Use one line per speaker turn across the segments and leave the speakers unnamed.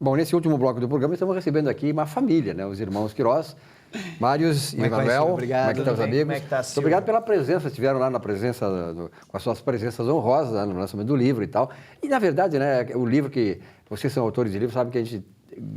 Bom, nesse último bloco do programa, estamos recebendo aqui uma família, né? Os irmãos Queiroz, Mários e Emanuel.
Obrigado.
Como é que estão os amigos?
Como é que tá,
Muito obrigado pela presença, estiveram lá na presença, com as suas presenças honrosas, né, no lançamento do livro e tal. E, na verdade, né, o livro que vocês são autores de livro, sabem que a gente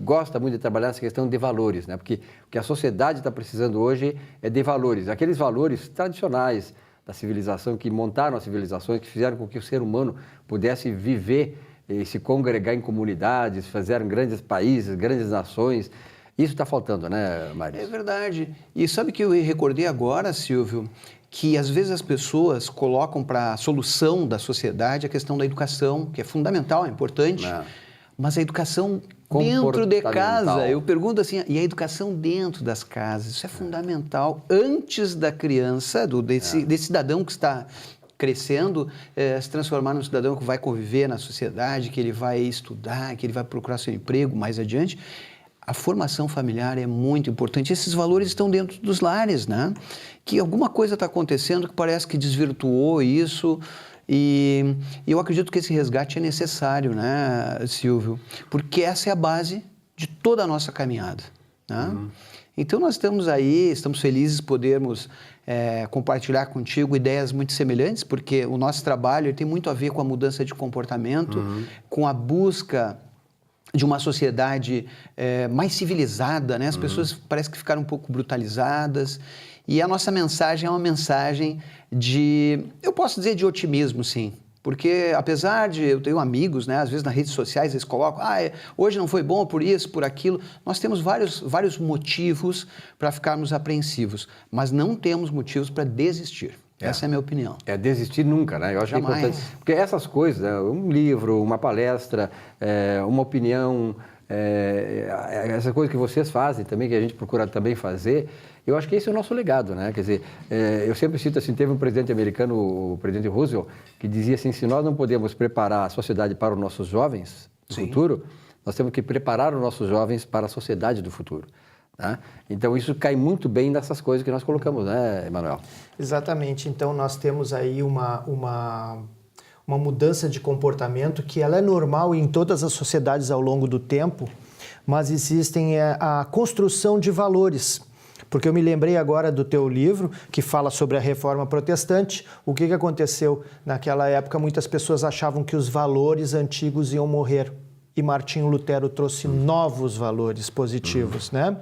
gosta muito de trabalhar essa questão de valores, né? Porque o que a sociedade está precisando hoje é de valores, aqueles valores tradicionais da civilização, que montaram as civilizações, que fizeram com que o ser humano pudesse viver e se congregar em comunidades, fizeram grandes países, grandes nações. Isso está faltando, né, Mário?
É verdade. E sabe que eu recordei agora, Silvio, que às vezes as pessoas colocam para a solução da sociedade a questão da educação, que é fundamental, é importante, mas a educação dentro de casa. Eu pergunto assim, e a educação dentro das casas? Isso é fundamental. Antes da criança, desse cidadão que está crescendo, se transformar num cidadão que vai conviver na sociedade, que ele vai estudar, que ele vai procurar seu emprego mais adiante. A formação familiar é muito importante. Esses valores estão dentro dos lares, né? Que alguma coisa está acontecendo que parece que desvirtuou isso. E eu acredito que esse resgate é necessário, né, Silvio? Porque essa é a base de toda a nossa caminhada, né? Então, nós estamos aí, estamos felizes de podermos compartilhar contigo ideias muito semelhantes, porque o nosso trabalho tem muito a ver com a mudança de comportamento, com a busca de uma sociedade mais civilizada, né? As pessoas parece que ficaram um pouco brutalizadas, e a nossa mensagem é uma mensagem eu posso dizer de otimismo, sim. Porque, apesar de eu ter amigos, né, às vezes nas redes sociais eles colocam, hoje não foi bom por isso, por aquilo. Nós temos vários motivos para ficarmos apreensivos, mas não temos motivos para desistir. Essa é a minha opinião.
Desistir nunca, né? Eu acho que é importante. Porque essas coisas, né, um livro, uma palestra, uma opinião, essa coisa que vocês fazem também, que a gente procura também fazer, eu acho que esse é o nosso legado, né? Quer dizer, eu sempre cito assim, teve um presidente americano, o presidente Roosevelt, que dizia assim, se nós não podemos preparar a sociedade para os nossos jovens do futuro, nós temos que preparar os nossos jovens para a sociedade do futuro. Né? Então, isso cai muito bem nessas coisas que nós colocamos, né, Emanuel?
Exatamente. Então, nós temos aí uma mudança de comportamento que ela é normal em todas as sociedades ao longo do tempo, mas existem a construção de valores. Porque eu me lembrei agora do teu livro, que fala sobre a Reforma Protestante. O que aconteceu? Naquela época, muitas pessoas achavam que os valores antigos iam morrer. E Martinho Lutero trouxe novos valores positivos, né?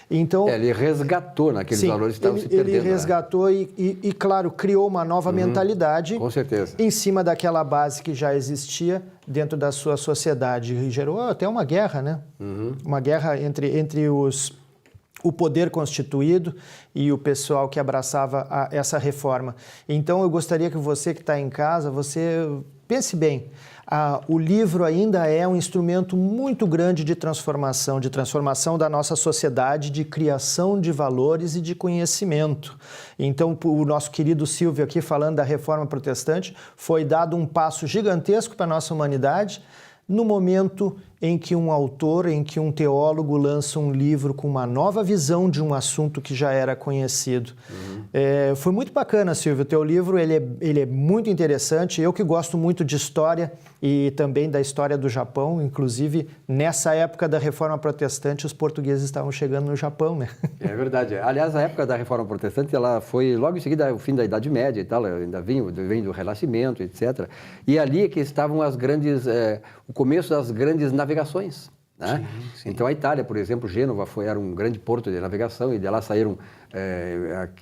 Então,
ele resgatou naqueles valores que estavam se perdendo.
Ele resgatou e, claro, criou uma nova mentalidade.
Com certeza.
Em cima daquela base que já existia dentro da sua sociedade. E gerou até uma guerra, né? Uma guerra entre o poder constituído e o pessoal que abraçava essa reforma. Então, eu gostaria que você que está em casa, você pense bem. O livro ainda é um instrumento muito grande de transformação da nossa sociedade, de criação de valores e de conhecimento. Então, o nosso querido Silvio aqui, falando da Reforma Protestante, foi dado um passo gigantesco para a nossa humanidade, no momento em que um autor, em que um teólogo lança um livro com uma nova visão de um assunto que já era conhecido. Foi muito bacana, Silvio, o teu livro, ele é muito interessante. Eu que gosto muito de história e também da história do Japão, inclusive nessa época da Reforma Protestante, os portugueses estavam chegando no Japão, né?
É verdade. Aliás, a época da Reforma Protestante, ela foi logo em seguida o fim da Idade Média e tal, ainda vem do Renascimento, etc. E ali é que estavam as grandes, o começo das grandes navegações. Né? Sim. Então, a Itália, por exemplo, Gênova era um grande porto de navegação e de lá saíram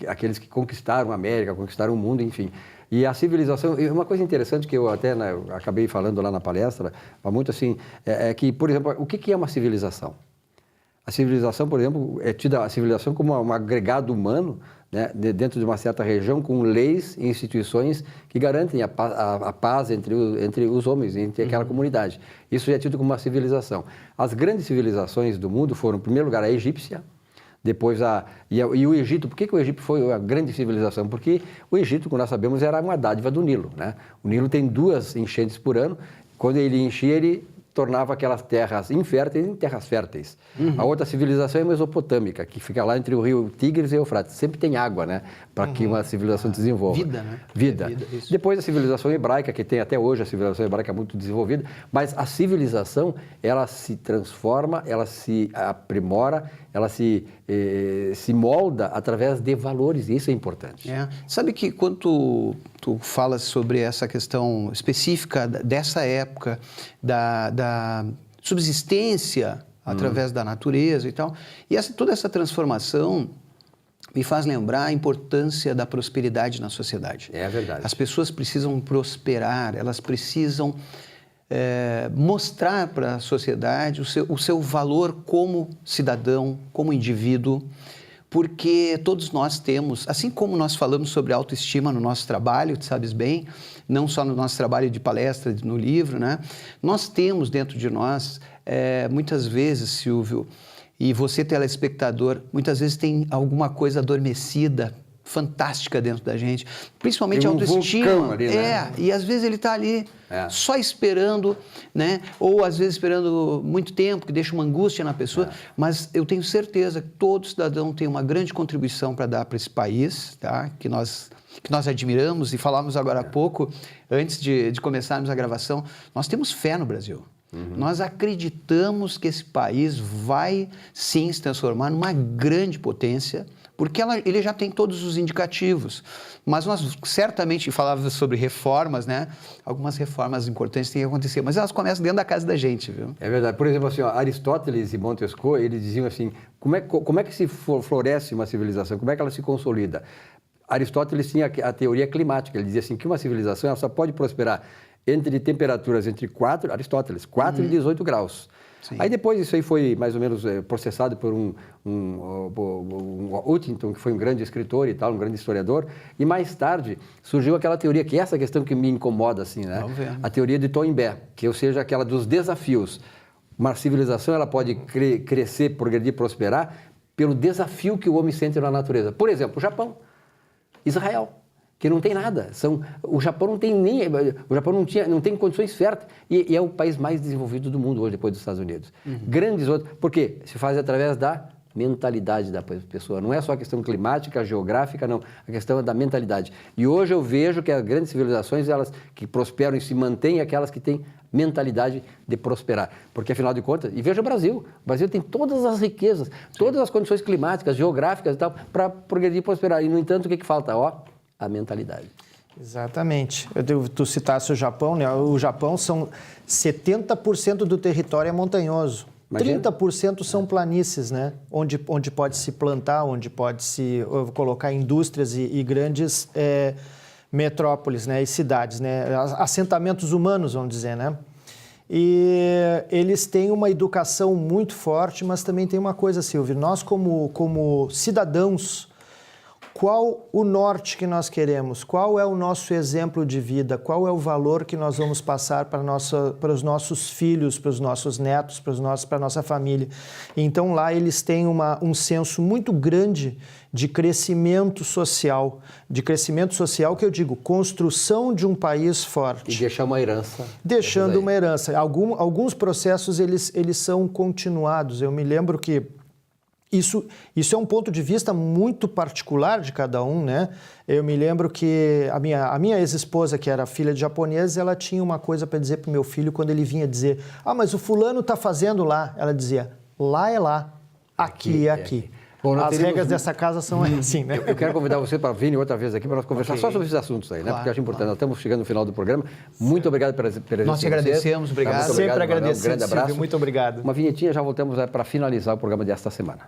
aqueles que conquistaram a América, conquistaram o mundo, enfim. E a civilização, uma coisa interessante que eu até acabei falando lá na palestra, muito assim, é que, por exemplo, o que é uma civilização? A civilização, por exemplo, é tida a civilização como um agregado humano, né, dentro de uma certa região, com leis e instituições que garantem a paz entre os homens, entre aquela comunidade. Isso é tido como uma civilização. As grandes civilizações do mundo foram, em primeiro lugar, a egípcia, depois e o Egito. Por que o Egito foi a grande civilização? Porque o Egito, como nós sabemos, era uma dádiva do Nilo. Né? O Nilo tem 2 enchentes por ano. Quando ele enchia, ele tornava aquelas terras inférteis em terras férteis. A outra civilização é a mesopotâmica, que fica lá entre o rio Tigres e o Eufrates. Sempre tem água, né? Para que uma civilização desenvolva.
Vida, né?
Vida. Depois a civilização hebraica, que tem até hoje a civilização hebraica muito desenvolvida, mas a civilização, ela se transforma, ela se aprimora, ela se molda através de valores, e isso é importante.
Sabe que quando tu falas sobre essa questão específica dessa época, da subsistência através da natureza e tal, e toda essa transformação me faz lembrar a importância da prosperidade na sociedade.
É verdade.
As pessoas precisam prosperar, elas precisam mostrar para a sociedade o seu valor como cidadão, como indivíduo, porque todos nós temos, assim como nós falamos sobre autoestima no nosso trabalho, tu sabes bem, não só no nosso trabalho de palestra, no livro, né? Nós temos dentro de nós, muitas vezes, Silvio, e você, telespectador, muitas vezes tem alguma coisa adormecida, fantástica dentro da gente, principalmente a autoestima.
Ali, né?
E às vezes ele está ali só esperando, né? Ou às vezes esperando muito tempo, que deixa uma angústia na pessoa, mas eu tenho certeza que todo cidadão tem uma grande contribuição para dar para esse país, tá? que nós admiramos, e falamos agora há pouco, antes de começarmos a gravação, nós temos fé no Brasil. Nós acreditamos que esse país vai sim se transformar numa grande potência, porque ele já tem todos os indicativos. Mas nós certamente falávamos sobre reformas, né? Algumas reformas importantes têm que acontecer, mas elas começam dentro da casa da gente, viu?
É verdade. Por exemplo, assim, Aristóteles e Montesquieu, eles diziam assim, como é que se floresce uma civilização? Como é que ela se consolida? Aristóteles tinha a teoria climática. Ele dizia assim que uma civilização ela só pode prosperar entre temperaturas entre 4 e 18 graus.
Sim.
Aí depois isso aí foi mais ou menos processado por um Huntington, que foi um grande escritor e tal, um grande historiador, e mais tarde surgiu aquela teoria, que é essa questão que me incomoda, assim, né? A teoria de Toynbee, que ou seja, aquela dos desafios. Uma civilização ela pode crescer, progredir, prosperar pelo desafio que o homem sente na natureza. Por exemplo, o Japão, Israel, que não tem nada. O Japão não tem não tem condições férteis e é o país mais desenvolvido do mundo hoje, depois dos Estados Unidos. Grandes outros, porque se faz através da mentalidade da pessoa. Não é só a questão climática, geográfica, não. A questão é da mentalidade. E hoje eu vejo que as grandes civilizações, elas que prosperam e se mantêm, aquelas que têm mentalidade de prosperar. Porque, afinal de contas, e veja o Brasil tem todas as riquezas, todas as condições climáticas, geográficas e tal, para progredir e prosperar. E, no entanto, o que falta? A mentalidade.
Exatamente. Tu citasse o Japão, né? O Japão são 70% do território é montanhoso. Imagina. 30% são planícies, né? Onde pode se plantar, onde pode se colocar indústrias e grandes metrópoles, né? E cidades, né? Assentamentos humanos, vamos dizer, né? E eles têm uma educação muito forte, mas também tem uma coisa, Silvio, nós como cidadãos, qual o norte que nós queremos? Qual é o nosso exemplo de vida? Qual é o valor que nós vamos passar para os nossos filhos, para os nossos netos, para a nossa família? Então, lá eles têm um senso muito grande de crescimento social. De crescimento social que eu digo, construção de um país forte.
E deixar uma herança.
Deixando uma herança. Alguns processos, eles são continuados. Eu me lembro que isso é um ponto de vista muito particular de cada um, né? Eu me lembro que a minha ex-esposa, que era filha de japonês, ela tinha uma coisa para dizer para o meu filho quando ele vinha dizer: mas o fulano está fazendo lá. Ela dizia: lá é lá, aqui é aqui. Bom, as regras dessa casa são assim, né?
Eu quero convidar você para vir outra vez aqui para nós conversar só sobre esses assuntos aí, né?
Claro,
porque eu acho importante. Nós estamos chegando no final do programa. Muito obrigado pela presença.
Nós te agradecemos, obrigado.
Sempre agradecido,
um grande abraço.
Silvio, muito obrigado.
Uma vinhetinha, já voltamos para finalizar o programa desta semana.